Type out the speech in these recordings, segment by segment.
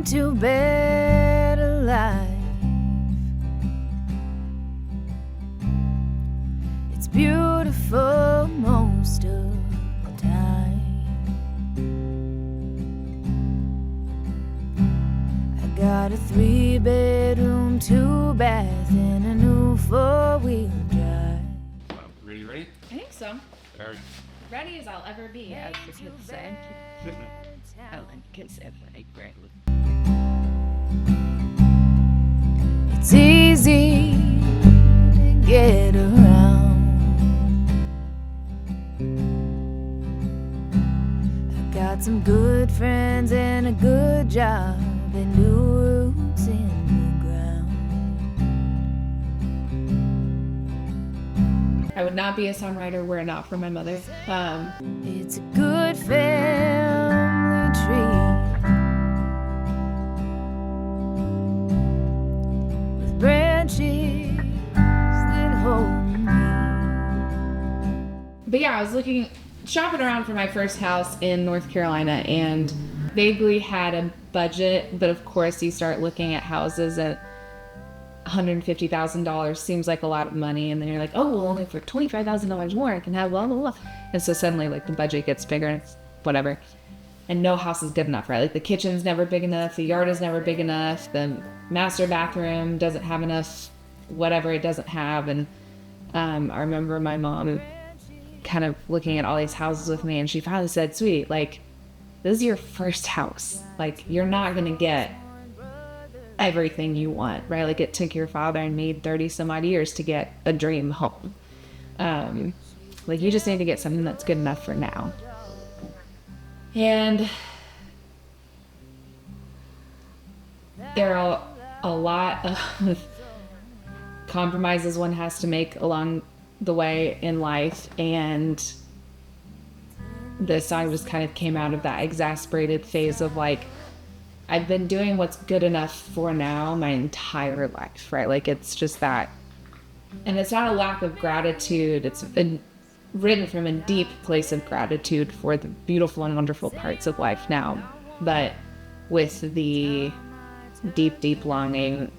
into better life. It's beautiful most of the time. I got a 3-bedroom, 2-bath, and a new 4-wheel drive. Ready? I think so. Very. Ready as I'll ever be, as the kids say. I like kids say right. It's easy to get around. I got some good friends and a good job and new roots in the ground. I would not be a songwriter were it not for my mother. It's a good family tree with branches that hold me. But yeah, I was shopping around for my first house in North Carolina and vaguely had a budget, but of course you start looking at houses at $150,000 seems like a lot of money, and then you're like, oh, well, only for $25,000 more I can have blah blah blah, and so suddenly like the budget gets bigger and it's whatever, and no house is good enough, right? Like the kitchen's never big enough, the yard is never big enough, the master bathroom doesn't have enough whatever it doesn't have. And I remember my mom kind of looking at all these houses with me, and she finally said, sweetie, like, this is your first house, like you're not gonna get everything you want, right? Like it took your father and me 30 some odd years to get a dream home. Like you just need to get something that's good enough for now. And there are a lot of compromises one has to make along the way in life, and this song just kind of came out of that exasperated phase of like, I've been doing what's good enough for now my entire life, right? Like it's just that. And it's not a lack of gratitude. It's been written from a deep place of gratitude for the beautiful and wonderful parts of life now, but with the deep, deep longing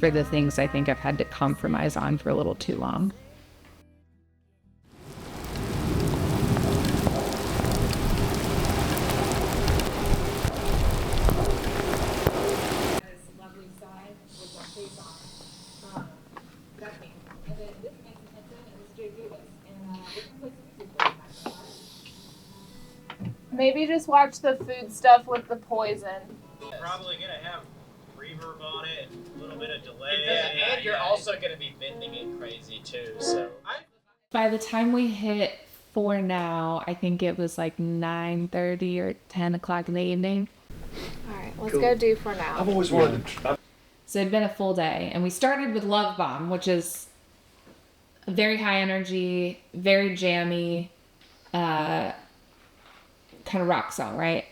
for the things I think I've had to compromise on for a little too long. Maybe just watch the food stuff with the poison. Probably gonna have reverb on it, a little bit of delay. Yeah, and you're also gonna be bending it crazy too. So by the time we hit 4 now, I think it was like 9:30 or 10 o'clock in the evening. All right, let's go do for now. I've always wanted to. So it'd been a full day, and we started with Love Bomb, which is very high energy, very jammy, kind of rock song, right?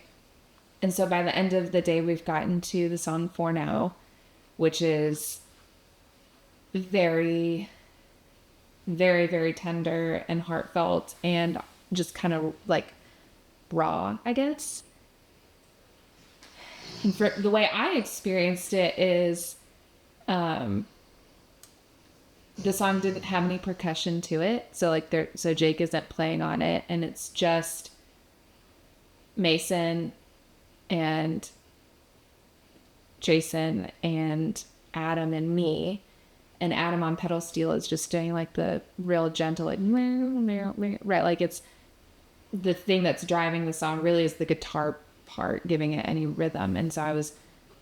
And so by the end of the day, we've gotten to the song For Now, which is very, very, very tender and heartfelt and just kind of like raw, I guess. And for the way I experienced it is, the song didn't have any percussion to it. So like so Jake isn't playing on it, and it's just Mason and Jason and Adam and me. And Adam on pedal steel is just doing like the real gentle, like, right? Like it's the thing that's driving the song really is the guitar part, giving it any rhythm. And so I was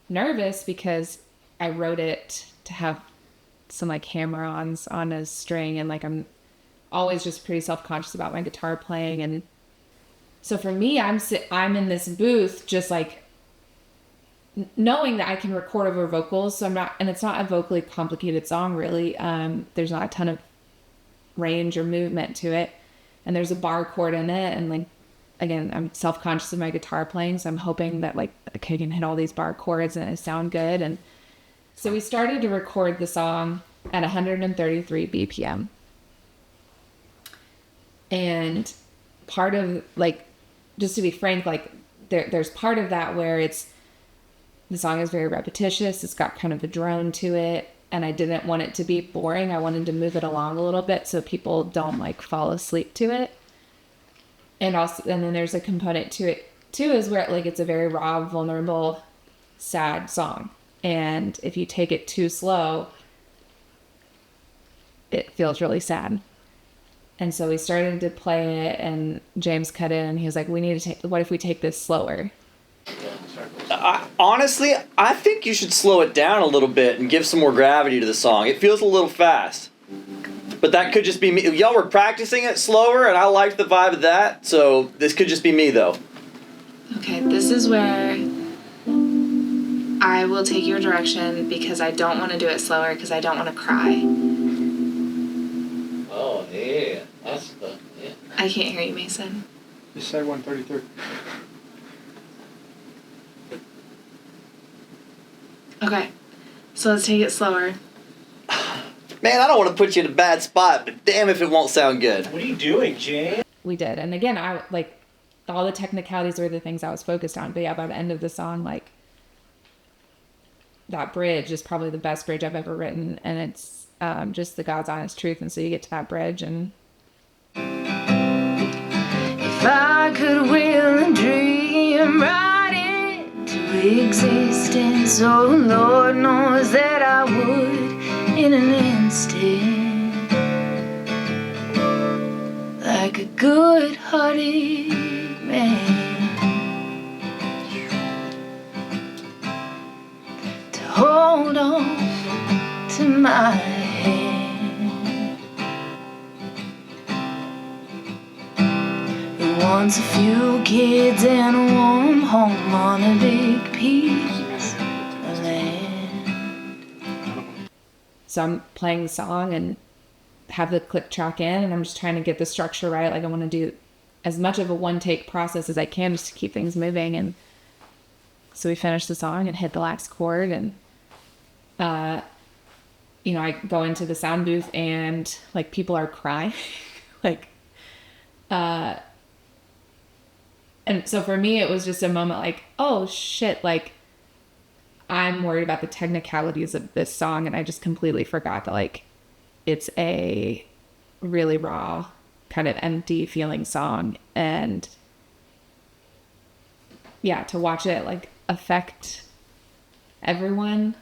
nervous because I wrote it to have some like hammer-ons on a string, and like I'm always just pretty self-conscious about my guitar playing. And so for me, I'm in this booth just like knowing that I can record over vocals. So and it's not a vocally complicated song really. There's not a ton of range or movement to it, and there's a bar chord in it, and like again, I'm self-conscious of my guitar playing, so I'm hoping that like I can hit all these bar chords and it sound good. And so we started to record the song at 133 BPM. And part of like, just to be frank, like there's part of that where it's the song is very repetitious. It's got kind of a drone to it. And I didn't want it to be boring. I wanted to move it along a little bit so people don't like fall asleep to it. And then there's a component to it too, is where like it's a very raw, vulnerable, sad song. And if you take it too slow, it feels really sad. And so we started to play it, and James cut in, and he was like, what if we take this slower? Honestly, I think you should slow it down a little bit and give some more gravity to the song. It feels a little fast. But that could just be me. Y'all were practicing it slower, and I liked the vibe of that, so this could just be me, though. Okay, this is where I will take your direction because I don't want to do it slower because I don't want to cry. Oh, yeah. That's the... Yeah. I can't hear you, Mason. Just say 133. Okay, so let's take it slower. Man, I don't want to put you in a bad spot, but damn if it won't sound good. What are you doing, Jane? We did. And again, I like all the technicalities were the things I was focused on. But yeah, by the end of the song, like that bridge is probably the best bridge I've ever written. And it's just the God's honest truth. And so you get to that bridge and... If I could will a dream right into existence, oh Lord knows that I would in an instant, like a good-hearted man, to hold on to my hand. Who wants a few kids and a warm home on a big piece of land. So I'm playing the song and have the click track in, and I'm just trying to get the structure right. Like I want to do as much of a one-take process as I can just to keep things moving. And so we finished the song and hit the last chord, and I go into the sound booth and like people are crying, and so for me it was just a moment like, oh shit, like I'm worried about the technicalities of this song, and I just completely forgot that like it's a really raw, kind of empty feeling song. And yeah, to watch it like affect everyone,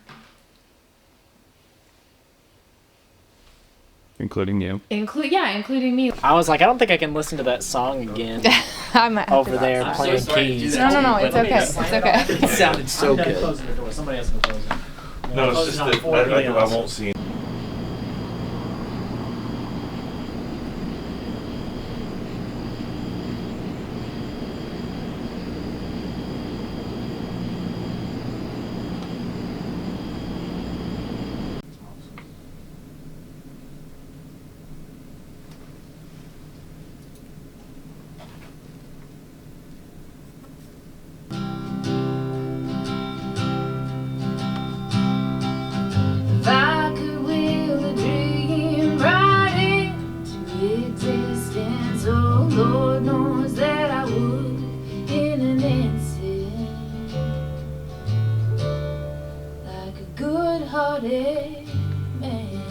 Including you. including me. I was like, I don't think I can listen to that song again I might have over to there stop. playing keys. No, it's okay. It's okay. It sounded so I'm done good. closing the door. Somebody else can close it. No, it's Close just it on that for I everybody else. won't see. If I could will a dream right into existence, oh Lord knows that I would in an instant, like a good-hearted man.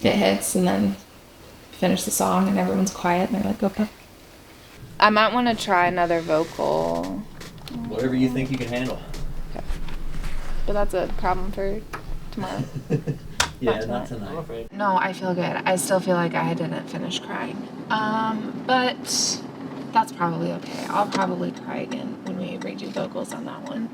It hits, and then finish the song, and everyone's quiet, and they're like, okay. I might want to try another vocal, Whatever you think you can handle. but that's a problem for tomorrow. Yeah, Not not tonight. tonight. I'm afraid. No, I feel good. I still feel like I didn't finish crying. But that's probably okay. I'll probably cry again when we redo vocals on that one.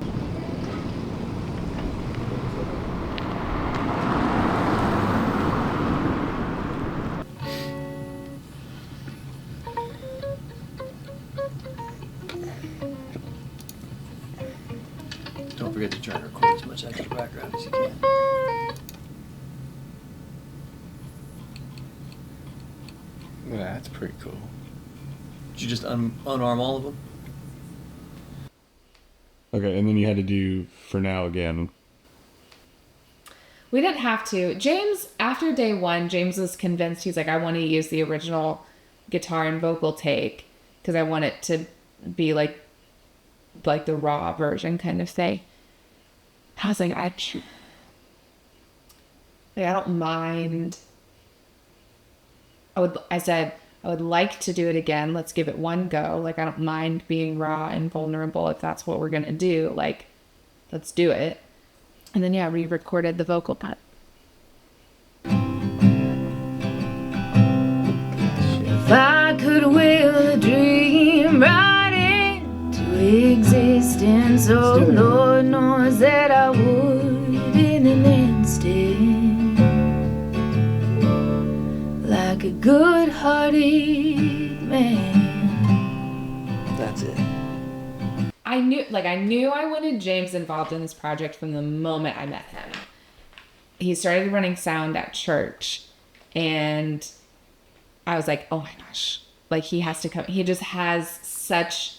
Don't forget to try to record as much extra background as you can. Yeah, that's pretty cool. Did you just unarm all of them? Okay, and then you had to do For Now again. We didn't have to. James, after day one, James was convinced. He's like, I want to use the original guitar and vocal take because I want it to be like like the raw version kind of thing. I was like, I don't mind. I said, I would like to do it again. Let's give it one go. Like, I don't mind being raw and vulnerable if that's what we're going to do. Like, let's do it. And then, yeah, re-recorded the vocal part. If I could will a dream right into existence, oh Lord knows that I would in an instant, like a good-hearted man. That's it. I knew I wanted James involved in this project from the moment I met him. He started running sound at church, and I was like, oh my gosh, like he has to come. He just has such,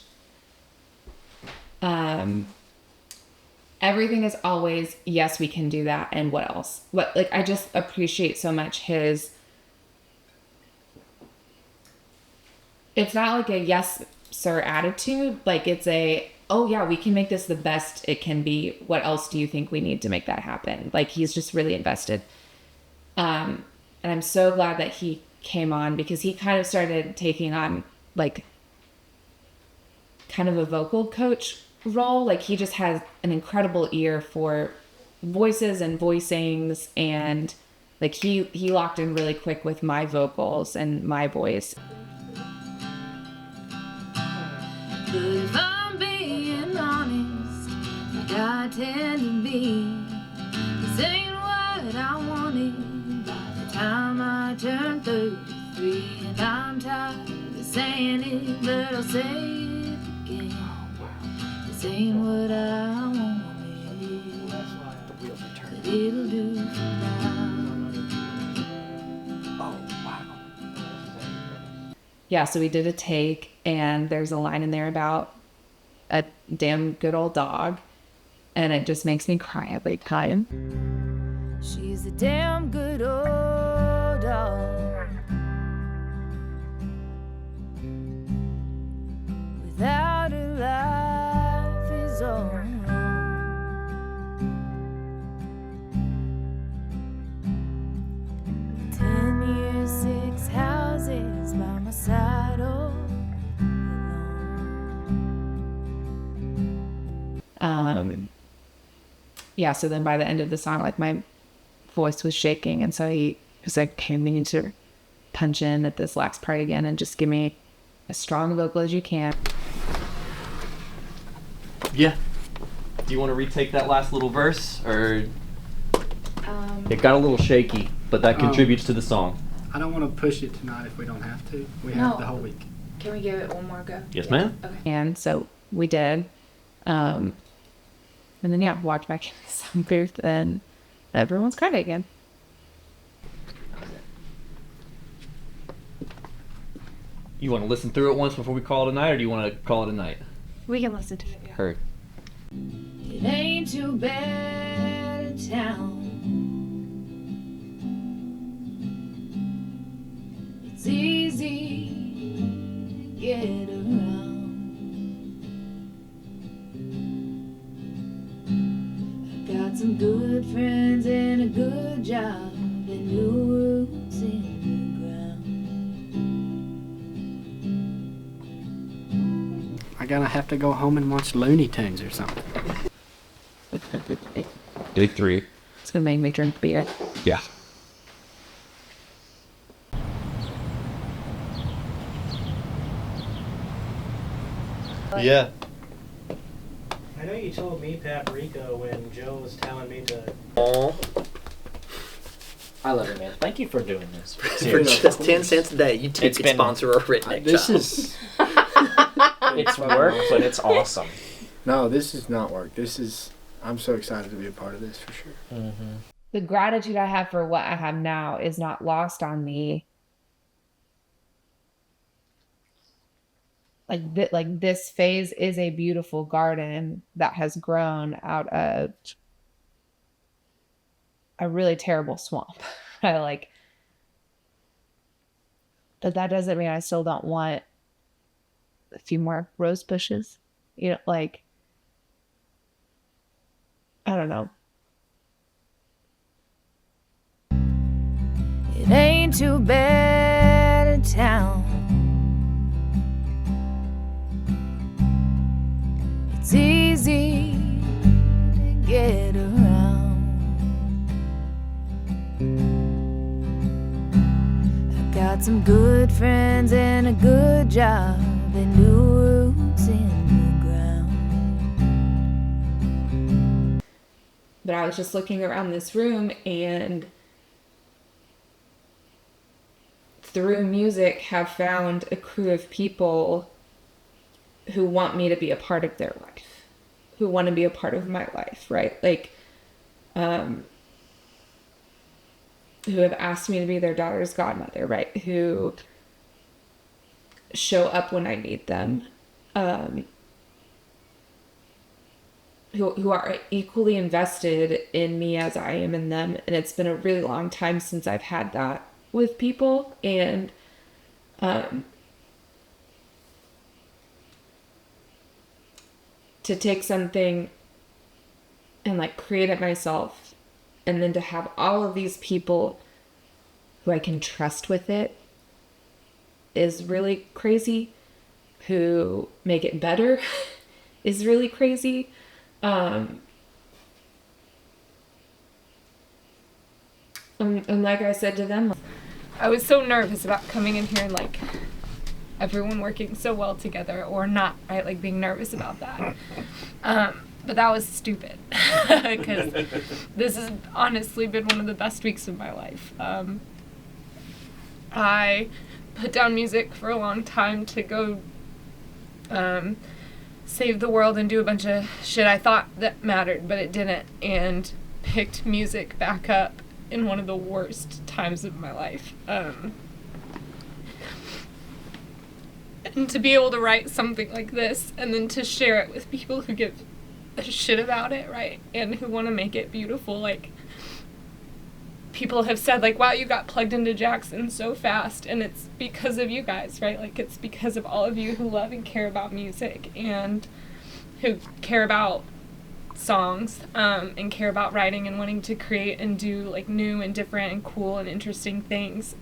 everything is always, yes, we can do that. And what else? I just appreciate so much his, it's not like a yes, sir attitude. Like it's a, oh yeah, we can make this the best it can be. What else do you think we need to make that happen? Like he's just really invested. And I'm so glad that he came on, because he kind of started taking on like kind of a vocal coach role. Like he just has an incredible ear for voices and voicings, and like he locked in really quick with my vocals and my voice. But if I'm being honest, like I tend to be, this ain't what I wanted by the time I turned 33. And I'm tired of saying it, but I'll say it again. This ain't what I wanted, but it'll do for now. Yeah, so we did a take, and there's a line in there about a damn good old dog, and it just makes me cry every time. She's a damn good old dog, without her life is on. 10 years, 6 houses by my side, all alone. Yeah, so then by the end of the song, like my voice was shaking, and so he was like, okay, we need to punch in at this last part again and just give me as strong a vocal as you can. Yeah. Do you want to retake that last little verse, or it got a little shaky, but that contributes to the song. I don't want to push it tonight if we don't have to. We No. have the whole week. Can we give it one more go? Yes, ma'am. Okay. And so we did. And then, yeah, walked back in the sound booth, and everyone's crying again. You want to listen through it once before we call it a night, or do you want to call it a night? We can listen to it. Yeah. Heard. It ain't too bad a town. It's easy to get around. I got some good friends and a good job and new roots in the ground. I'm gonna have to go home and watch Looney Tunes or something. Day 3. It's gonna make me drink beer. Yeah. Yeah. I know you told me Paprika when Joe was telling me to. I love it, man. Thank you for doing this. For just 10 cents a day, you It's could been- sponsor a redneck This child. is It's work, but it's awesome. no. This is not work. This is. I'm so excited to be a part of this for sure. Mm-hmm. The gratitude I have for what I have now is not lost on me. Like this phase is a beautiful garden that has grown out of a really terrible swamp. But that doesn't mean I still don't want a few more rose bushes. You know, like, I don't know. It ain't too bad a town. It's easy to get around. I've got some good friends and a good job and new roots in the ground. But I was just looking around this room, and through music have found a crew of people who want me to be a part of their life, who want to be a part of my life, right? Like, who have asked me to be their daughter's godmother, right? Who show up when I need them, who are equally invested in me as I am in them. And it's been a really long time since I've had that with people. And to take something and like create it myself, and then to have all of these people who I can trust with it is really crazy. Who make it better is really crazy. And like I said to them, I was so nervous about coming in here and like everyone working so well together, or not, right? Like being nervous about that. But that was stupid because this has honestly been one of the best weeks of my life. I put down music for a long time to go save the world and do a bunch of shit I thought that mattered, but it didn't, and picked music back up in one of the worst times of my life. And to be able to write something like this and then to share it with people who give a shit about it, right? And who want to make it beautiful. Like, people have said, like, wow, you got plugged into Jackson so fast, and it's because of you guys, right? Like, it's because of all of you who love and care about music and who care about songs, and care about writing and wanting to create and do, like, new and different and cool and interesting things.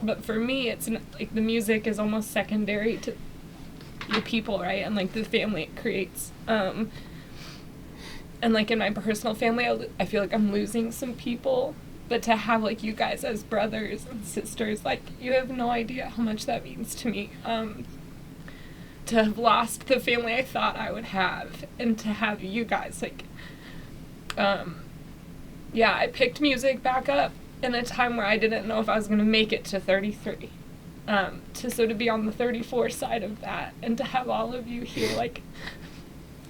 But for me, it's like the music is almost secondary to the people, right? And like the family it creates. And like in my personal family, I feel like I'm losing some people. But to have like you guys as brothers and sisters, like you have no idea how much that means to me. To have lost the family I thought I would have, and to have you guys, like, yeah, I picked music back up in a time where I didn't know if I was going to make it to 33. To be on the 34 side of that, and to have all of you here, like,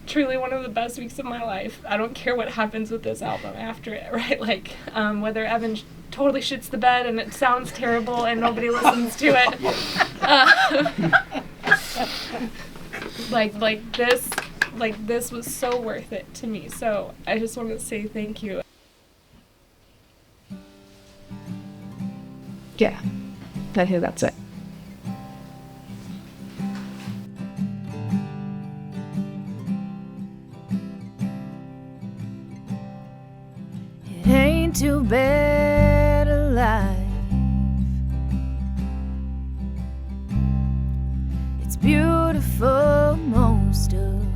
truly one of the best weeks of my life. I don't care what happens with this album after it, right? Like, whether Evan totally shits the bed and it sounds terrible and nobody listens to it. This was so worth it to me. So I just want to say thank you. yeah, I think that's it. It ain't too bad a life. It's beautiful most of